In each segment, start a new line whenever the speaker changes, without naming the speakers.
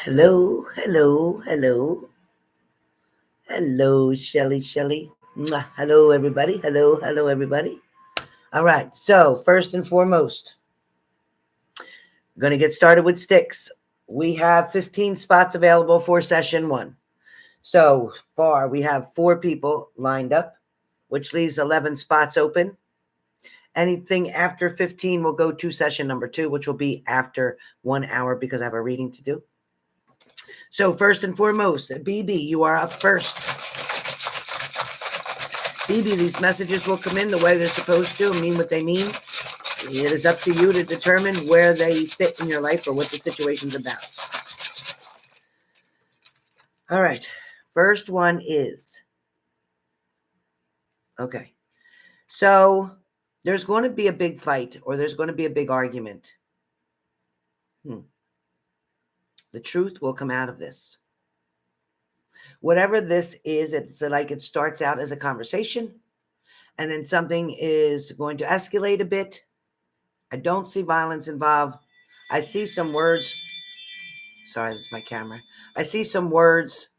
Hello, hello, hello, hello, Shelly. Mwah. Hello, everybody. Hello, everybody. All right. So, first and foremost, we're going to get started with Styx. We have 15 spots available for session one. So far, we have 4 people lined up, which leaves 11 spots open. Anything after 15 will go to session number 2, which will be after 1 hour because I have a reading to do. So, first and foremost, BB, you are up first. BB, these messages will come in the way they're supposed to and mean what they mean. It is up to you to determine where they fit in your life or what the situation's about. All right. First one is, okay. So there's going to be a big fight or there's going to be a big argument. The truth will come out of this. Whatever this is, it's like it starts out as a conversation and then something is going to escalate a bit. I don't see violence involved. I see some words. Sorry, that's my camera. I see some words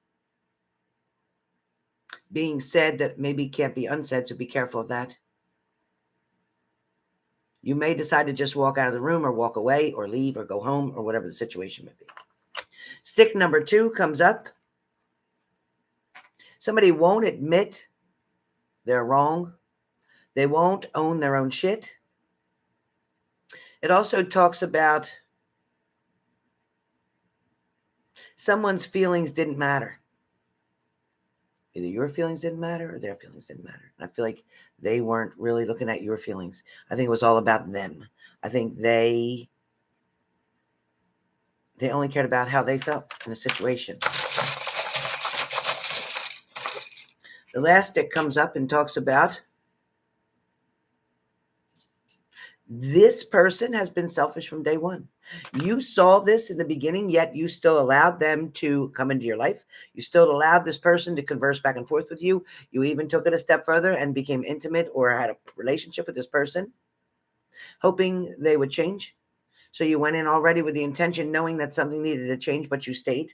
being said that maybe can't be unsaid, so be careful of that. You may decide to just walk out of the room or walk away or leave or go home or whatever the situation may be. Stick number 2 comes up. Somebody won't admit they're wrong. They won't own their own shit. It also talks about someone's feelings didn't matter. Either your feelings didn't matter or their feelings didn't matter. And I feel like they weren't really looking at your feelings. I think it was all about them. I think they only cared about how they felt in a situation. The last stick comes up and talks about this person has been selfish from day one. You saw this in the beginning, yet you still allowed them to come into your life. You still allowed this person to converse back and forth with you. You even took it a step further and became intimate or had a relationship with this person, hoping they would change. So you went in already with the intention, knowing that something needed to change, but you stayed.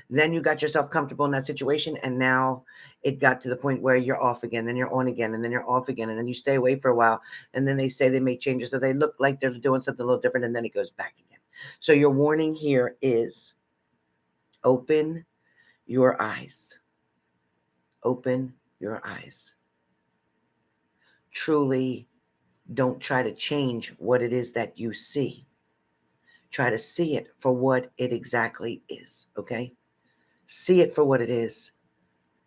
Then you got yourself comfortable in that situation, and now it got to the point where you're off again, then you're on again, and then you're off again, and then you stay away for a while, and then they say they make changes, so they look like they're doing something a little different, and then it goes back again. So your warning here is open your eyes. Open your eyes. Truly don't try to change what it is that you see. Try to see it for what it exactly is, okay? See it for what it is.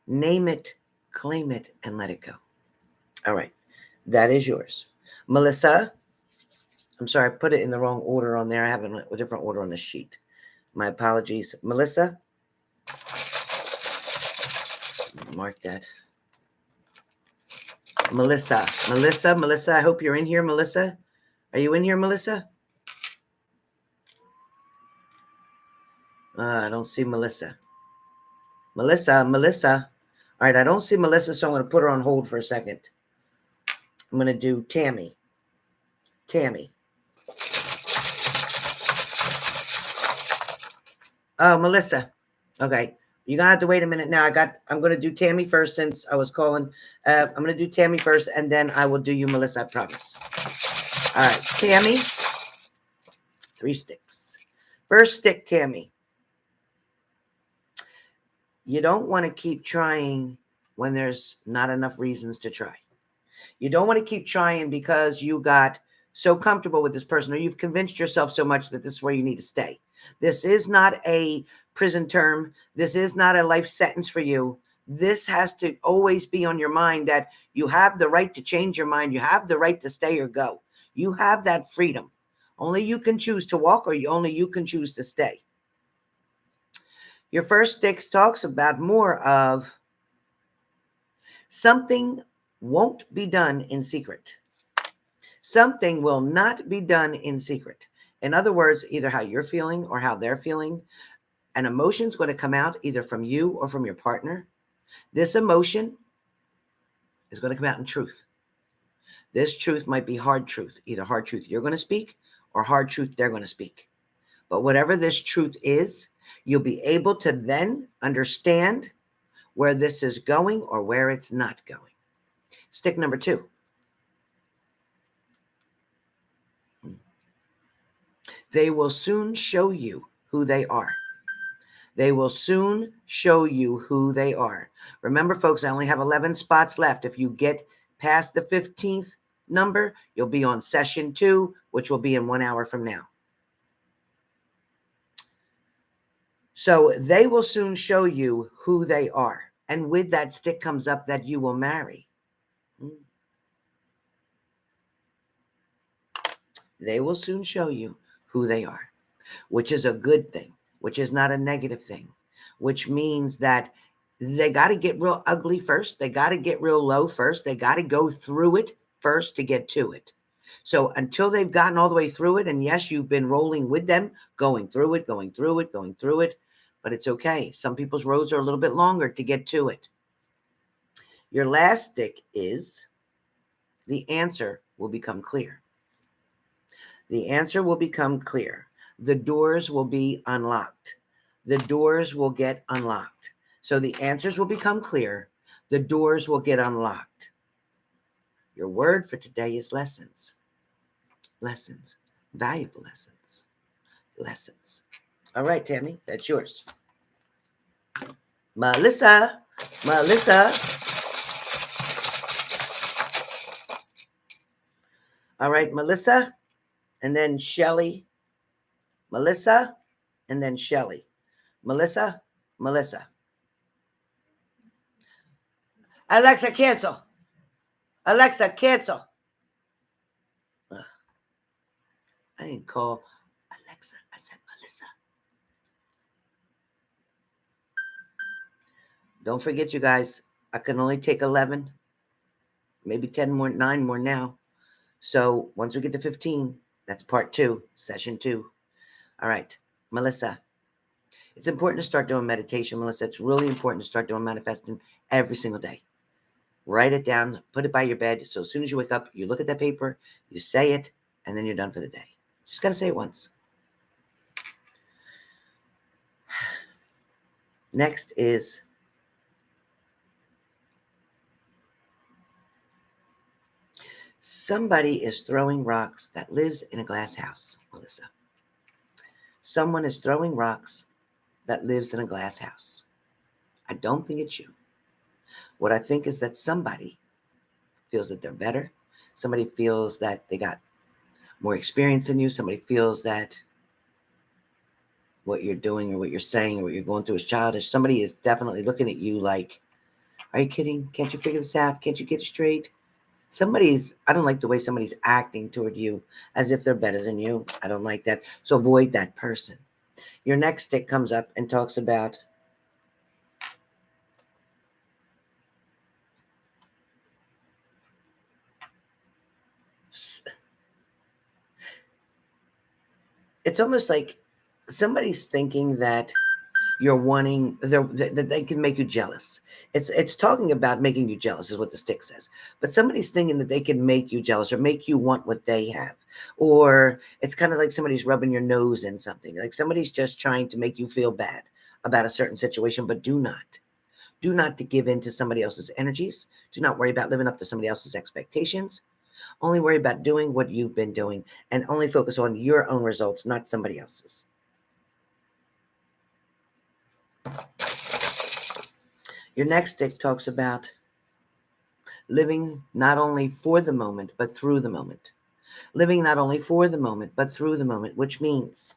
Name it, claim it, and let it go. All right. That is yours. Melissa, I'm sorry, I put it in the wrong order on there. I have a different order on the sheet. My apologies. Melissa, mark that. Melissa, I hope you're in here, Melissa. Are you in here, Melissa? I don't see Melissa. Melissa. All right, I don't see Melissa, so I'm going to put her on hold for a second. I'm going to do Tammy. Oh, Melissa. Okay. You're going to have to wait a minute now. I'm going to do Tammy first since I was calling. I'm going to do Tammy first, and then I will do you, Melissa, I promise. All right, Tammy. 3 sticks. First stick, Tammy. You don't want to keep trying when there's not enough reasons to try. You don't want to keep trying because you got so comfortable with this person or you've convinced yourself so much that this is where you need to stay. This is not a prison term. This is not a life sentence for you. This has to always be on your mind that you have the right to change your mind. You have the right to stay or go. You have that freedom. Only you can choose to walk or only you can choose to stay. Your first stick talks about more of something won't be done in secret. Something will not be done in secret. In other words, either how you're feeling or how they're feeling, an emotion's going to come out either from you or from your partner. This emotion is going to come out in truth. This truth might be hard truth, either hard truth you're going to speak or hard truth they're going to speak. But whatever this truth is, You'll be able to then understand where this is going or where it's not going. Stick number 2. They will soon show you who they are. They will soon show you who they are. Remember, folks, I only have 11 spots left. If you get past the 15th number, you'll be on session 2, which will be in 1 hour from now. So they will soon show you who they are. And with that stick comes up that you will marry. They will soon show you who they are, which is a good thing, which is not a negative thing, which means that they got to get real ugly first. They got to get real low first. They got to go through it first to get to it. So until they've gotten all the way through it, and yes, you've been rolling with them, going through it, but it's okay. Some people's roads are a little bit longer to get to it. Your last stick is the answer will become clear. The answer will become clear. The doors will be unlocked. The doors will get unlocked. So the answers will become clear. The doors will get unlocked. Your word for today is lessons. Lessons. Valuable lessons. Lessons. All right, Tammy, that's yours. Melissa. All right, Melissa, and then Shelly. Melissa, and then Shelly. Melissa. Alexa, cancel. Alexa, cancel. Ugh. I didn't call Alexa. I said Melissa. Don't forget, you guys, I can only take 11, maybe 10 more, 9 more now. So once we get to 15, that's part 2, session 2. All right, Melissa. It's important to start doing meditation, Melissa. It's really important to start doing manifesting every single day. Write it down, put it by your bed. So as soon as you wake up, you look at that paper, you say it, and then you're done for the day. Just got to say it once. Next is somebody is throwing rocks that lives in a glass house, Melissa. Someone is throwing rocks that lives in a glass house. I don't think it's you. What I think is that somebody feels that they're better. Somebody feels that they got more experience than you. Somebody feels that what you're doing or what you're saying or what you're going through is childish. Somebody is definitely looking at you like, are you kidding? Can't you figure this out? Can't you get it straight? I don't like the way somebody's acting toward you as if they're better than you. I don't like that. So avoid that person. Your next stick comes up and talks about it's almost like somebody's thinking that you're wanting, that they can make you jealous. It's talking about making you jealous is what the stick says. But somebody's thinking that they can make you jealous or make you want what they have. Or it's kind of like somebody's rubbing your nose in something. Like somebody's just trying to make you feel bad about a certain situation. But do not to give in to somebody else's energies. Do not worry about living up to somebody else's expectations. Only worry about doing what you've been doing and only focus on your own results, not somebody else's. Your next stick talks about living not only for the moment, but through the moment. Living not only for the moment, but through the moment, which means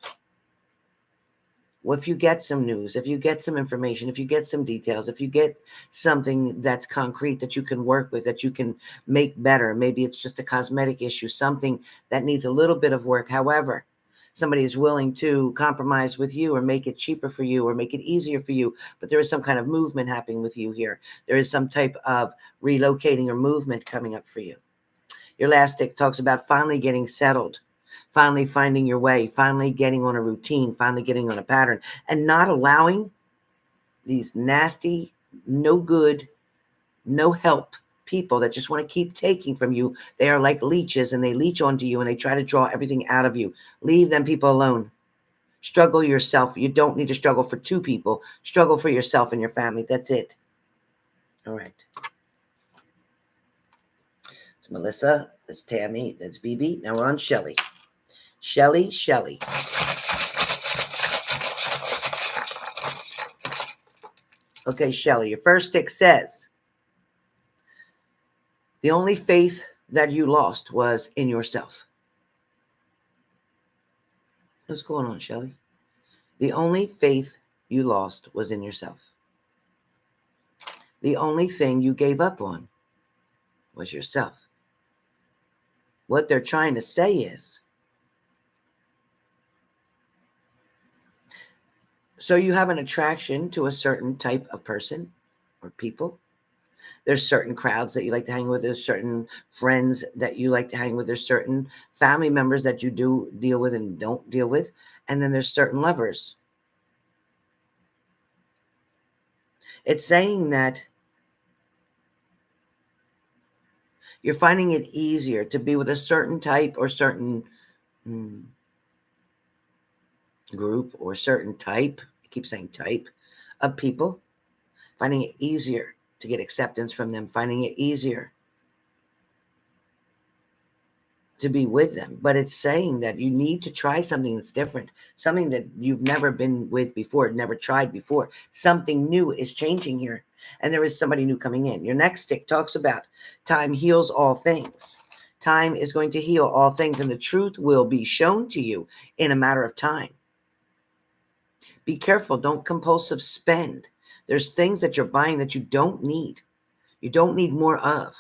if you get some news, if you get some information, if you get some details, if you get something that's concrete that you can work with, that you can make better, maybe it's just a cosmetic issue, something that needs a little bit of work. However, somebody is willing to compromise with you or make it cheaper for you or make it easier for you, but there is some kind of movement happening with you here. There is some type of relocating or movement coming up for you. Your last stick talks about finally getting settled, finally finding your way, finally getting on a routine, finally getting on a pattern, and not allowing these nasty, no good, no help people that just want to keep taking from you. They are like leeches and they leech onto you and they try to draw everything out of you. Leave them people alone. Struggle yourself. You don't need to struggle for two people. Struggle for yourself and your family. That's it. All right. It's Melissa. It's Tammy. That's BB. Now we're on Shelly. Shelly. Okay, Shelly, your first stick says, the only faith that you lost was in yourself. What's going on, Shelly? The only faith you lost was in yourself. The only thing you gave up on was yourself. What they're trying to say is, so you have an attraction to a certain type of person or people. There's certain crowds that you like to hang with. There's certain friends that you like to hang with. There's certain family members that you do deal with and don't deal with. And then there's certain lovers. It's saying that you're finding it easier to be with a certain type or certain group or certain type, I keep saying type, of people, finding it easier to get acceptance from them, finding it easier to be with them. But it's saying that you need to try something that's different, something that you've never been with before, never tried before. Something new is changing here, and there is somebody new coming in. Your next stick talks about time heals all things. Time is going to heal all things, and the truth will be shown to you in a matter of time. Be careful. Don't compulsive spend. There's things that you're buying that you don't need. You don't need more of.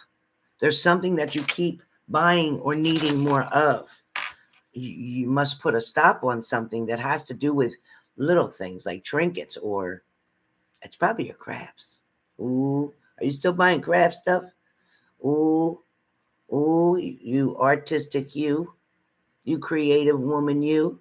There's something that you keep buying or needing more of. You must put a stop on something that has to do with little things like trinkets, or it's probably your crafts. Ooh, are you still buying craft stuff? Ooh, you artistic you creative woman you.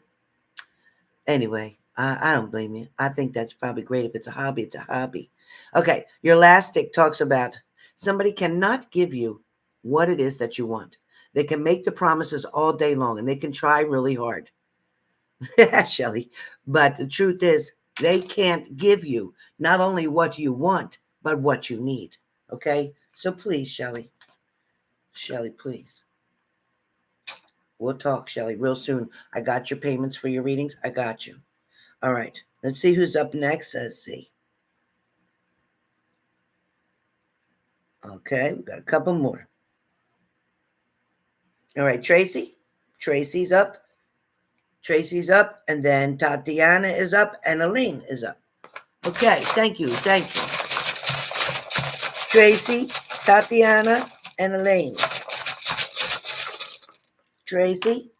Anyway, I don't blame you. I think that's probably great. If it's a hobby, it's a hobby. Okay, your last stick talks about somebody cannot give you what it is that you want. They can make the promises all day long, and they can try really hard. Shelly, but the truth is they can't give you not only what you want, but what you need. Okay? So please, Shelly, please. We'll talk, Shelly, real soon. I got your payments for your readings. I got you. All right. Let's see who's up next. Let's see. Okay, we've got a couple more. All right, Tracy. Tracy's up. And then Tatiana is up, and Aline is up. Okay, thank you. Tracy, Tatiana, and Elaine. Tracy,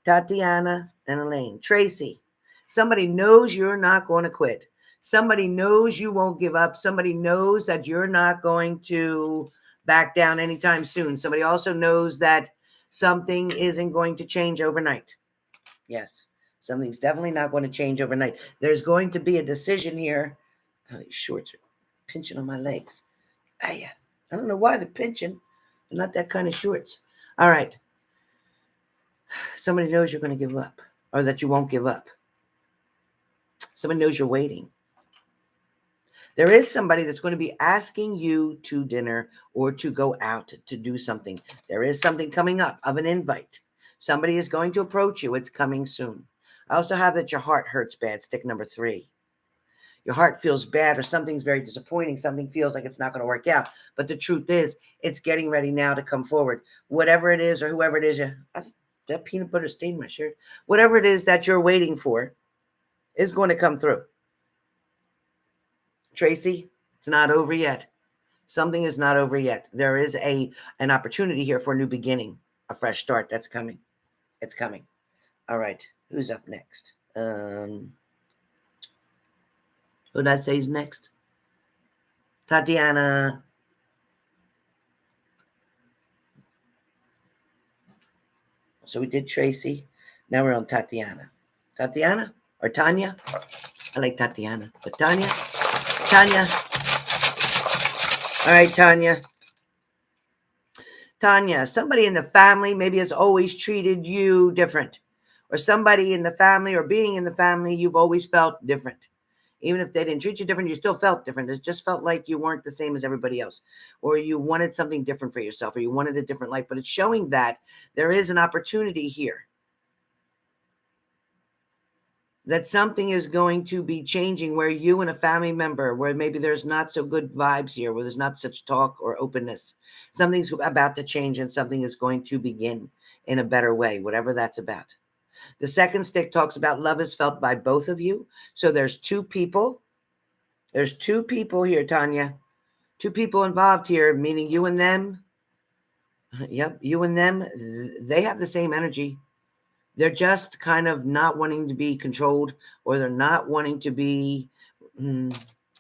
Tatiana, and Elaine. Tracy, somebody knows you're not going to quit. Somebody knows you won't give up. Somebody knows that you're not going to back down anytime soon. Somebody also knows that something isn't going to change overnight. Yes, something's definitely not going to change overnight. There's going to be a decision here. Oh, these shorts are pinching on my legs. I don't know why they're pinching. They're not that kind of shorts. All right. Somebody knows you're going to give up, or that you won't give up. Somebody knows you're waiting. There is somebody that's going to be asking you to dinner or to go out to do something. There is something coming up of an invite. Somebody is going to approach you. It's coming soon. I also have that your heart hurts bad, stick number 3. Your heart feels bad, or something's very disappointing. Something feels like it's not going to work out. But the truth is, it's getting ready now to come forward. Whatever it is, or whoever it is, that peanut butter stained my shirt. Whatever it is that you're waiting for is going to come through. Tracy, it's not over yet. Something is not over yet. There is an opportunity here for a new beginning, a fresh start that's coming. It's coming. All right. Who's up next? Who did I say is next? Tatiana. So we did Tracy. Now we're on Tatiana. Tatiana or Tanya? I like Tatiana. But Tanya. All right, Tanya. Tanya, somebody in the family maybe has always treated you different, or somebody in the family, or being in the family, you've always felt different. Even if they didn't treat you different, you still felt different. It just felt like you weren't the same as everybody else, or you wanted something different for yourself, or you wanted a different life. But it's showing that there is an opportunity here, that something is going to be changing, where you and a family member, where maybe there's not so good vibes here, where there's not such talk or openness, something's about to change, and something is going to begin in a better way, whatever that's about. The second stick talks about love is felt by both of you. So there's two people. There's two people here, Tanya. Two people involved here, meaning you and them. Yep, you and them. They have the same energy. They're just kind of not wanting to be controlled, or they're not wanting to be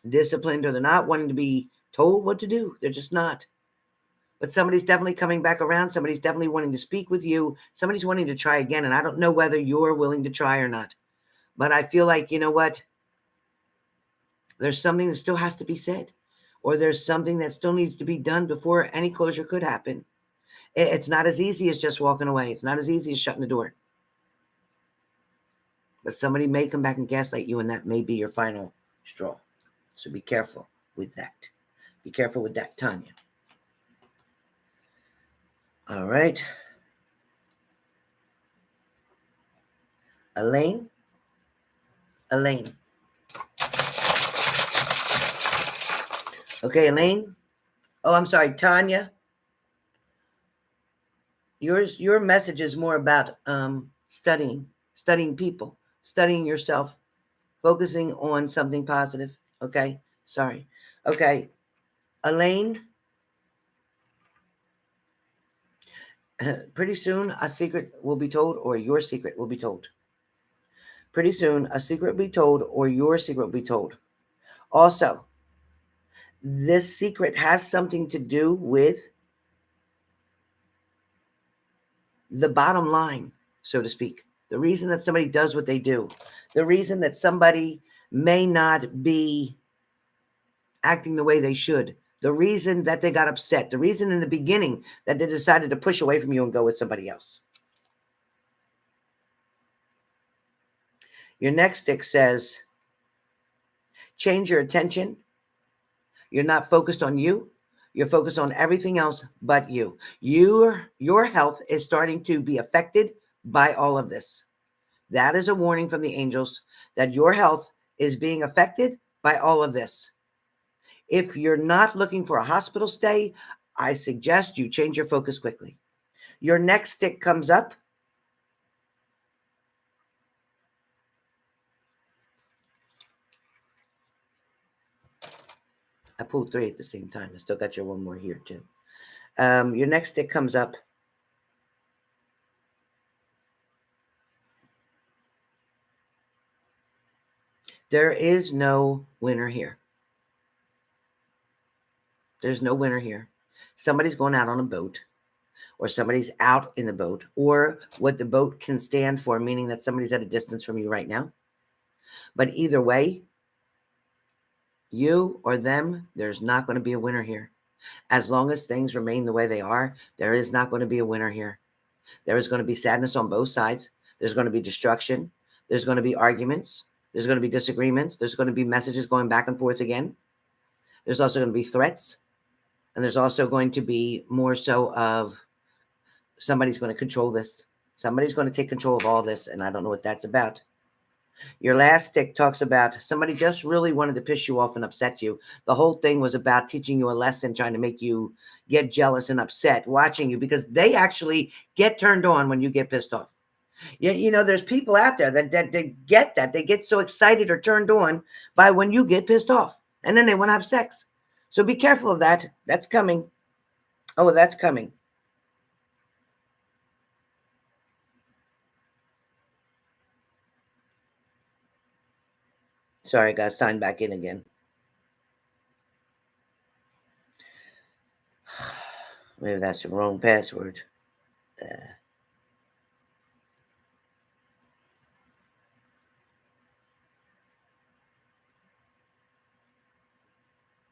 disciplined, or they're not wanting to be told what to do. They're just not. But somebody's definitely coming back around. Somebody's definitely wanting to speak with you. Somebody's wanting to try again. And I don't know whether you're willing to try or not. But I feel like, you know what? There's something that still has to be said, or there's something that still needs to be done before any closure could happen. It's not as easy as just walking away. It's not as easy as shutting the door. But somebody may come back and gaslight you, and that may be your final straw. So be careful with that. Be careful with that, Tanya. All right. Elaine. Okay, Elaine. Oh, I'm sorry, Tanya. Your message is more about studying people, studying yourself, focusing on something positive. Okay, sorry. Okay, Elaine. Pretty soon, a secret will be told, or your secret will be told. Pretty soon, a secret will be told, or your secret will be told. Also, this secret has something to do with the bottom line, so to speak. The reason that somebody does what they do. The reason that somebody may not be acting the way they should. The reason that they got upset. The reason in the beginning that they decided to push away from you and go with somebody else. Your next stick says, change your attention. You're not focused on you. You're focused on everything else but you. Your health is starting to be affected by all of this. That is a warning from the angels that your health is being affected by all of this. If you're not looking for a hospital stay, I suggest you change your focus quickly. Your next stick comes up. I pulled three at the same time. I still got your one more here too. Your next stick comes up. There is no winner here. There's no winner here. Somebody's going out on a boat, or somebody's out in the boat, or what the boat can stand for, meaning that somebody's at a distance from you right now. But either way, you or them, there's not going to be a winner here. As long as things remain the way they are, there is not going to be a winner here. There is going to be sadness on both sides. There's going to be destruction. There's going to be arguments. There's going to be disagreements. There's going to be messages going back and forth again. There's also going to be threats. And there's also going to be more so of somebody's going to control this. Somebody's going to take control of all this, and I don't know what that's about. Your last stick talks about somebody just really wanted to piss you off and upset you. The whole thing was about teaching you a lesson, trying to make you get jealous and upset, watching you, because they actually get turned on when you get pissed off. You know, there's people out there that they get that. They get so excited or turned on by when you get pissed off, and then they want to have sex. So be careful of that. That's coming. Oh, that's coming. Sorry, I got signed back in again. Maybe that's the wrong password.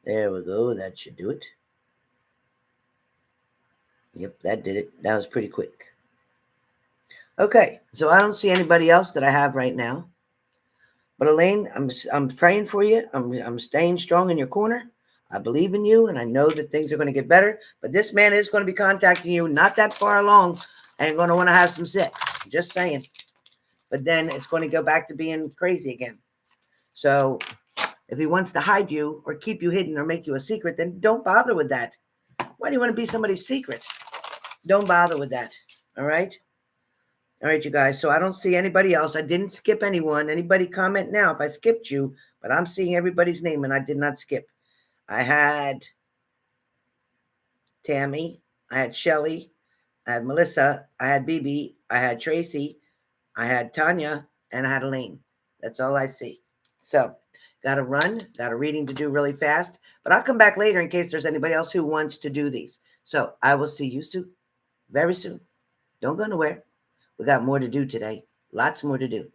There we go. That should do it. Yep, that did it. That was pretty quick. Okay, so I don't see anybody else that I have right now. But Elaine, I'm praying for you. I'm staying strong in your corner. I believe in you, and I know that things are going to get better. But this man is going to be contacting you not that far along, and going to want to have some sex. Just saying. But then it's going to go back to being crazy again. So if he wants to hide you or keep you hidden or make you a secret, then don't bother with that. Why do you want to be somebody's secret? Don't bother with that. All right? All right, you guys. So I don't see anybody else. I didn't skip anyone. Anybody comment now if I skipped you, but I'm seeing everybody's name and I did not skip. I had Tammy, I had Shelly, I had Melissa, I had BB, I had Tracy, I had Tanya, and I had Elaine. That's all I see. So, got to run, got a reading to do really fast, but I'll come back later in case there's anybody else who wants to do these. So, I will see you soon, very soon. Don't go nowhere. We got more to do today, lots more to do.